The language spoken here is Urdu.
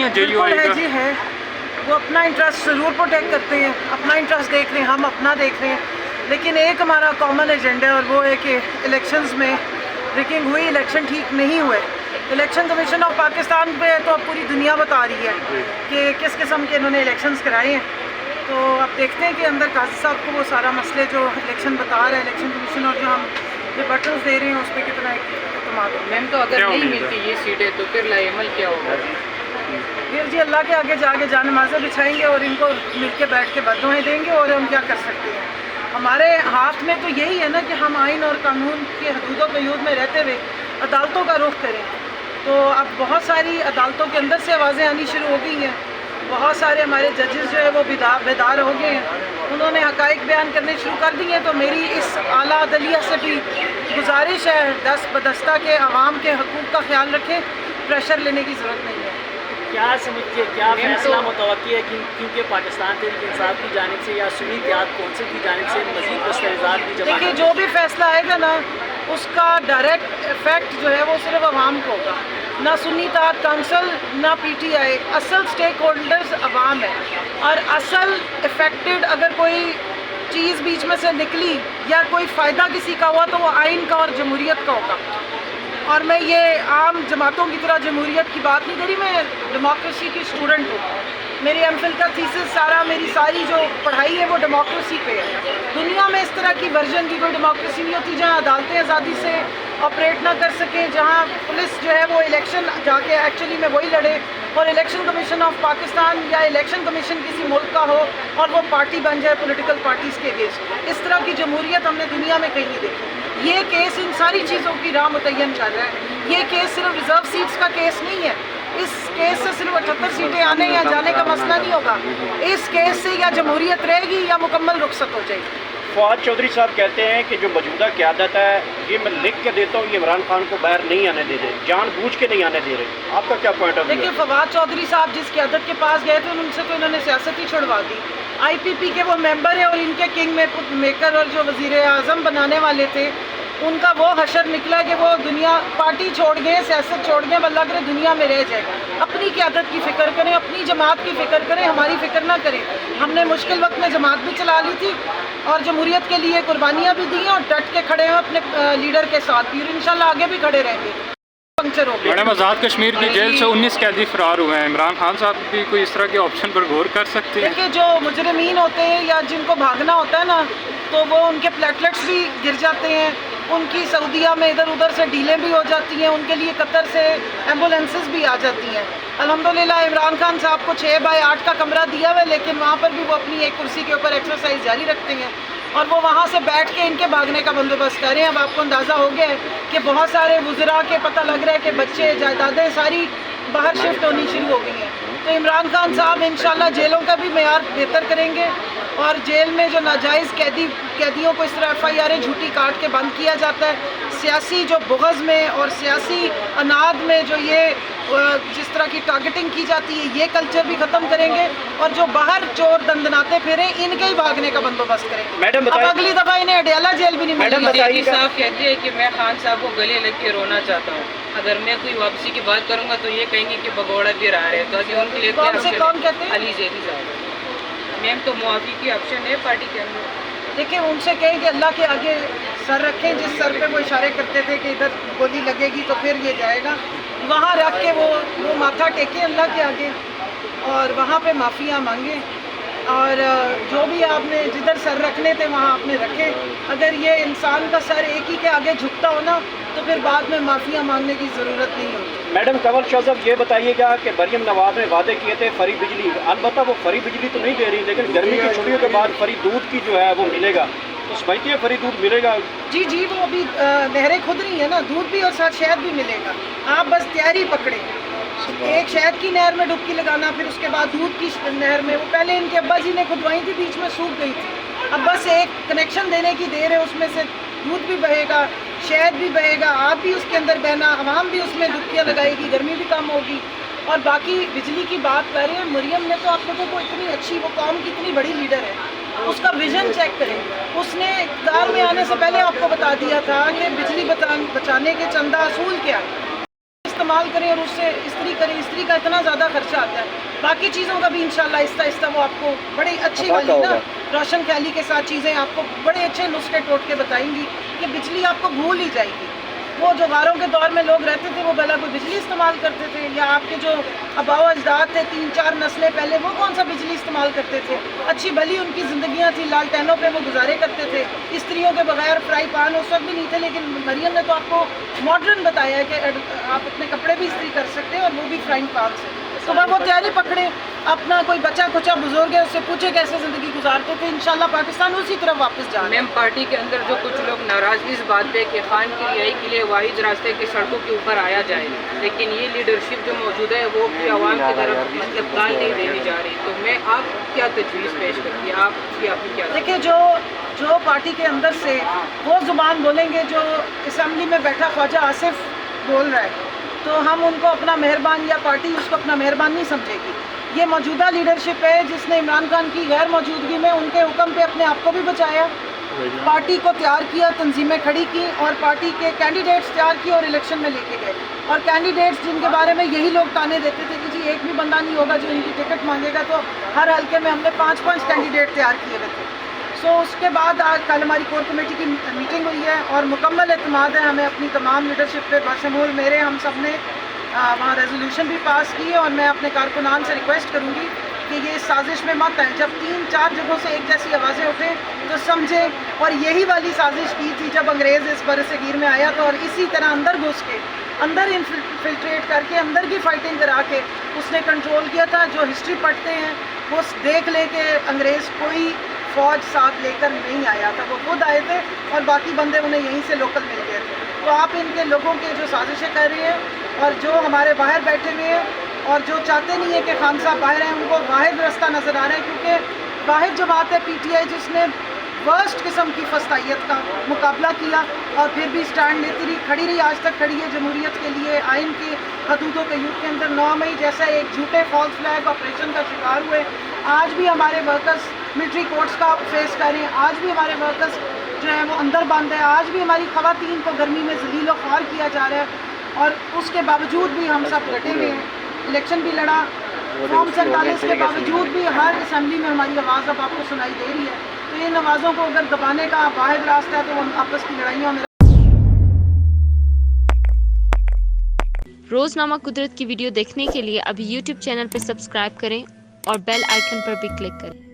ہیں JUI کا؟ جی ہے، وہ اپنا انٹرسٹ ضرور پروٹیکٹ کرتے ہیں، اپنا انٹرسٹ دیکھ رہے ہیں، ہم اپنا دیکھ رہے ہیں، لیکن ایک ہمارا کامن ایجنڈا ہے اور وہ ہے کہ الیکشنز میں ریگنگ ہوئی، الیکشن ٹھیک نہیں ہوئے۔ الیکشن کمیشن آف پاکستان پہ تو اب پوری دنیا بتا رہی ہے کہ کس قسم کے انہوں نے الیکشنز کرائے ہیں، تو اب دیکھتے ہیں کہ اندر قاضی صاحب کو وہ سارا مسئلے جو الیکشن بتا رہا ہے الیکشن کمیشن، اور جو ہم ریبٹلز دے رہے ہیں اس پہ کتنا اعتماد ہے۔ میم تو اگر نہیں ملتی یہ سیٹیں تو پھر لائی عمل کیا ہوگا؟ پھر جی اللہ کے آگے جا کے جانمازیں بچھائیں گے اور ان کو مل کے بیٹھ کے بددعائیں دیں گے، اور ہم کیا کر سکتے ہیں؟ ہمارے ہاتھ میں تو یہی ہے نا کہ ہم آئین اور قانون کے حدود و قیود میں رہتے ہوئے عدالتوں کا رخ کریں۔ تو اب بہت ساری عدالتوں کے اندر سے آوازیں آنی شروع ہو گئی ہیں، بہت سارے ہمارے ججز جو ہے وہ بیدار ہو گئے ہیں، انہوں نے حقائق بیان کرنے شروع کر دی ہیں۔ تو میری اس اعلیٰ عدلیہ سے بھی گزارش ہے دست بدستہ کے عوام کے حقوق کا خیال رکھیں، پریشر لینے کی ضرورت نہیں ہے۔ کیا سمجھتے ہیں کیا فیصلہ متوقع ہے کیونکہ پاکستان تحریک انصاف کی جانب سے یا سنی اتحاد کونسل کی جانب سے مزید دستاویزات بھی جمع دیکھیے جو بھی فیصلہ آئے گا نا اس کا ڈائریکٹ افیکٹ جو ہے وہ صرف عوام کو ہوگا، نہ سنی اتحاد کونسل نہ PTI، اصل اسٹیک ہولڈرز عوام ہے، اور اصل افیکٹڈ اگر کوئی چیز بیچ میں سے نکلی یا کوئی فائدہ کسی کا ہوا تو وہ آئین کا اور جمہوریت کا ہوگا۔ اور میں یہ عام جماعتوں کی طرح جمہوریت کی بات نہیں کری، میں ڈیموکریسی کی اسٹوڈنٹ ہوں، میری M.Phil کا تھیسس سارا، میری ساری جو پڑھائی ہے وہ ڈیموکریسی پہ ہے۔ دنیا میں اس طرح کی ورژن کی کوئی ڈیموکریسی نہیں ہوتی جہاں عدالتیں آزادی سے آپریٹ نہ کر سکیں، جہاں پولیس جو ہے وہ الیکشن جا کے ایکچولی میں وہی لڑے، اور الیکشن کمیشن آف پاکستان یا الیکشن کمیشن کسی ملک کا ہو اور وہ پارٹی بن جائے پولیٹیکل پارٹیز کے اگینسٹ۔ اس طرح کی جمہوریت ہم نے دنیا میں کہیں نہیں دیکھی۔ یہ کیس ان ساری چیزوں کی راہ متعین کر رہا ہے۔ یہ کیس صرف ریزرو سیٹس کا کیس نہیں ہے، اس کیس سے صرف 78 سیٹیں آنے یا جانے کا مسئلہ نہیں ہوگا، اس کیس سے یا جمہوریت رہے گی یا مکمل رخصت ہو جائے گی۔ فواد چودھری صاحب کہتے ہیں کہ جو موجودہ قیادت ہے یہ میں لکھ کے دیتا ہوں، یہ عمران خان کو باہر نہیں آنے دے رہے، جان بوجھ کے نہیں آنے دے رہے۔ آپ کا کیا پوائنٹ آف ویو ہے؟ دیکھیے فواد چودھری صاحب جس قیادت کے پاس گئے تھے ان سے تو انہوں نے سیاست ہی چھڑوا دی۔ IPP کے وہ ممبر ہیں اور ان کے کنگ میکر اور جو وزیر اعظم بنانے والے تھے ان کا وہ حشر نکلا کہ وہ دنیا پارٹی چھوڑ گئے، سیاست چھوڑ گئے، اللہ کرے دنیا میں رہ جائے۔ اپنی قیادت کی فکر کریں، اپنی جماعت کی فکر کریں، ہماری فکر نہ کریں۔ ہم نے مشکل وقت میں جماعت بھی چلا لی تھی اور جمہوریت کے لیے قربانیاں بھی دی ہیں اور ڈٹ کے کھڑے ہیں اپنے لیڈر کے ساتھ بھی، اور انشاءاللہ آگے بھی کھڑے رہیں گے۔ پنکچر ہو گیا۔ میڈم آزاد کشمیر کی جیل سے 19 قیدی فرار ہوئے ہیں، عمران خان صاحب بھی کوئی اس طرح کے آپشن پر غور کر سکتے ہیں؟ دیکھیے جو مجرمین ہوتے ہیں یا جن کو بھاگنا ہوتا ہے نا تو وہ ان کے پلیٹلیٹس بھی گر جاتے ہیں، ان کی سعودیہ میں ادھر ادھر سے ڈیلیں بھی ہو جاتی ہیں، ان کے لیے قطر سے ایمبولینسز بھی آ جاتی ہیں۔ الحمدللہ عمران خان صاحب کو 6x8 کا کمرہ دیا ہوا ہے، لیکن وہاں پر بھی وہ اپنی ایک کرسی کے اوپر ایکسرسائز جاری رکھتے ہیں اور وہ وہاں سے بیٹھ کے ان کے بھاگنے کا بندوبست کر رہے ہیں۔ اب آپ کو اندازہ ہو گیا ہے کہ بہت سارے وزراء کے پتہ لگ رہا ہے کہ بچے جائیدادیں ساری باہر شفٹ ہونی شروع ہو گئی ہیں۔ تو عمران خان صاحب انشاءاللہ جیلوں کا بھی معیار بہتر کریں گے، اور جیل میں جو ناجائز قیدیوں کو اس طرح FIRیں جھوٹی کاٹ کے بند کیا جاتا ہے، سیاسی جو بغض میں اور سیاسی اناد میں جو یہ جس طرح کی ٹارگٹنگ کی جاتی ہے یہ کلچر بھی ختم کریں گے، اور جو باہر چور دندناتے پھریں ان کے ہی بھاگنے کا بندوبست کریں گے۔ میڈم اب اگلی دفعہ انہیں اڈیالہ جیل بھی نہیں ملے گی۔ مودی صاحب کہتے ہیں کہ میں خان صاحب کو گلے لگ کے رونا چاہتا ہوں، اگر میں کوئی واپسی کی بات کروں گا تو یہ کہیں گے کہ بگوڑا بھی رہا ہے، تو ابھی ان کے لیے کیا کون سے option کون ہے؟ کہتے ہیں؟ علی زیدی صاحب۔ میم تو معافی کی آپشن ہے پارٹی کے اندر؟ دیکھیں ان سے کہیں کہ اللہ کے آگے سر رکھیں، جس سر پہ وہ اشارے کرتے تھے کہ ادھر گولی لگے گی تو پھر یہ جائے گا، وہاں رکھ کے وہ ماتھا ٹیکیں اللہ کے آگے اور وہاں پہ معافیاں مانگیں، اور جو بھی آپ نے جدھر سر رکھنے تھے وہاں آپ نے رکھے۔ اگر یہ انسان کا سر ایک ہی کے آگے جھکتا ہو نا تو پھر بعد میں معافیاں مانگنے کی ضرورت نہیں ہوتی۔ میڈم کنول شاہ صاحب یہ بتائیے گا کہ مریم نواز نے وعدے کیے تھے فری بجلی، البتہ وہ فری بجلی تو نہیں دے رہی، لیکن گرمی کی چھٹیوں کے بعد فری دودھ کی جو ہے وہ ملے گا، تو سمجھتی ہے فری دودھ ملے گا؟ جی وہ ابھی نہریں کھد رہی ہیں نا، دودھ بھی اور ساتھ شہد بھی ملے گا، آپ بس تیاری پکڑیں۔ ایک شہد کی نہر میں ڈبکی لگانا، پھر اس کے بعد دودھ کی نہر میں، وہ پہلے ان کے ابا جی نے کھدوائی تھی، بیچ میں سوکھ گئی تھی، اب بس ایک کنیکشن دینے کی دیر ہے، اس میں سے دودھ بھی بہے گا، شہد بھی بہے گا، آپ بھی اس کے اندر بہنا، عوام بھی اس میں ڈبکیاں لگائے گی، گرمی بھی کم ہوگی۔ اور باقی بجلی کی بات کر رہے ہیں، مریم نے تو آپ لوگوں کو اتنی اچھی، وہ قوم کی اتنی بڑی لیڈر ہے، اس کا ویژن چیک کریں، اس نے اقتدار میں آنے سے پہلے آپ کو بتا دیا تھا کہ بجلی بچانے کے چندہ اصول کیا ہے، اس استعمال کریں اور اس سے استری کریں. استری کا اتنا زیادہ خرچہ آتا ہے. باقی چیزوں کا بھی انشاءاللہ آہستہ آہستہ وہ آپ کو بڑی اچھی والی نا روشن خیالی کے ساتھ چیزیں آپ کو بڑے اچھے نسخے ٹوٹ کے بتائیں گی کہ بجلی آپ کو بھول ہی جائے گی. وہ جو غاروں کے دور میں لوگ رہتے تھے وہ بلا کوئی بجلی استعمال کرتے تھے, یا آپ کے جو آباء و اجداد تھے 3-4 نسلیں پہلے وہ کون سا بجلی استعمال کرتے تھے. اچھی بھلی ان کی زندگیاں تھیں, لالٹینوں پہ وہ گزارے کرتے تھے, استریوں کے بغیر فرائی پان اس وقت بھی نہیں تھے. لیکن مریم نے تو آپ کو ماڈرن بتایا ہے کہ آپ اپنے کپڑے بھی استری کر سکتے ہیں اور وہ بھی فرائنگ پان سے. صبح وہ تیاری پکڑے, اپنا کوئی بچہ کچا بزرگ ہے اس سے پوچھے کیسے زندگی گزارتے تھے. انشاءاللہ پاکستان اسی طرف واپس جا رہا ہے. میم پارٹی کے اندر جو کچھ لوگ ناراض اس بات پہ کہ خان کی رہائی کے لیے واحد راستے کی سڑکوں کے اوپر آیا جائے, لیکن یہ لیڈرشپ جو موجود ہے وہ بھی عوام کی طرف مطلب گال نہیں دینی جا رہی. تو میں آپ کیا تجویز پیش کرتی ہے, آپ کی کیا دیکھیں جو پارٹی کے اندر سے وہ زبان بولیں گے جو اسمبلی میں بیٹھا خواجہ آصف بول رہا ہے, تو ہم ان کو اپنا مہربان یا پارٹی اس کو اپنا مہربان نہیں سمجھے گی. یہ موجودہ لیڈرشپ ہے جس نے عمران خان کی غیر موجودگی میں ان کے حکم پہ اپنے آپ کو بھی بچایا, پارٹی کو تیار کیا, تنظیمیں کھڑی کی اور پارٹی کے کینڈیڈیٹس تیار کیے اور الیکشن میں لے کے گئے. اور کینڈیڈیٹس جن کے بارے میں یہی لوگ تانے دیتے تھے کہ جی ایک بھی بندہ نہیں ہوگا جو ان کی ٹکٹ مانگے گا, تو ہر حلقے میں ہم نے 5 کینڈیڈیٹ تیار کیے ہوئے تھے. سو اس کے بعد آج کل ہماری کور کمیٹی کی میٹنگ ہوئی ہے اور مکمل اعتماد ہے ہمیں اپنی تمام لیڈرشپ پہ, بشمول میرے. ہم سب نے وہاں ریزولوشن بھی پاس کی ہے اور میں اپنے کارکنان سے ریکویسٹ کروں گی کہ یہ اس سازش میں مت آئیں. جب 3-4 جگہوں سے ایک جیسی آوازیں اٹھیں تو سمجھیں, اور یہی والی سازش کی تھی جب انگریز اس بر صغیر میں آیا تو, اور اسی طرح اندر گھس کے اندر انفلٹریٹ کر کے اندر کی فائٹنگ کرا کے اس نے کنٹرول کیا تھا. جو ہسٹری پڑھتے ہیں وہ دیکھ لیں کہ انگریز کوئی فوج ساتھ لے کر نہیں آیا تھا, وہ خود آئے تھے اور باقی بندے انہیں یہیں سے لوکل مل گئے تھے. تو آپ ان کے لوگوں کے جو سازشیں کر رہے ہیں اور جو ہمارے باہر بیٹھے ہوئے ہیں اور جو چاہتے نہیں ہیں کہ خان صاحب باہر ہیں, ان کو واحد رستہ نظر آ رہا ہے, کیونکہ واحد جماعت ہے پی ٹی آئی جس نے ورسٹ قسم کی فسطائیت کا مقابلہ کیا اور پھر بھی سٹینڈ لیتی رہی, کھڑی رہی, آج تک کھڑی ہے جمہوریت کے لیے, آئین کی حدودوں کے یوتھ کے اندر. 9 مئی جیسا ایک جھوٹے فالس فلیگ آپریشن کا شکار ہوئے. آج بھی ہمارے ورکرز ملٹری کورٹس کا فیس کر رہے ہیں, آج بھی ہمارے ورکرز جو ہیں وہ اندر بند ہے, آج بھی ہماری خواتین کو گرمی میں ذلیل و خوار کیا جا رہا ہے. اور اس کے باوجود بھی ہم سب ڈٹے ہوئے ہیں, الیکشن بھی لڑا, فارم 47 کے باوجود بھی ہر اسمبلی میں ہماری آواز اب آپ کو سنائی دے رہی ہے. تو ان آوازوں کو اگر دبانے کا واحد راستہ ہے تو وہ آپس کی لڑائیوں میں. روزنامہ قدرت کی ویڈیو دیکھنے کے لیے ابھی YouTube چینل پر سبسکرائب کریں اور بیل آئیکن پر بھی کلک کریں.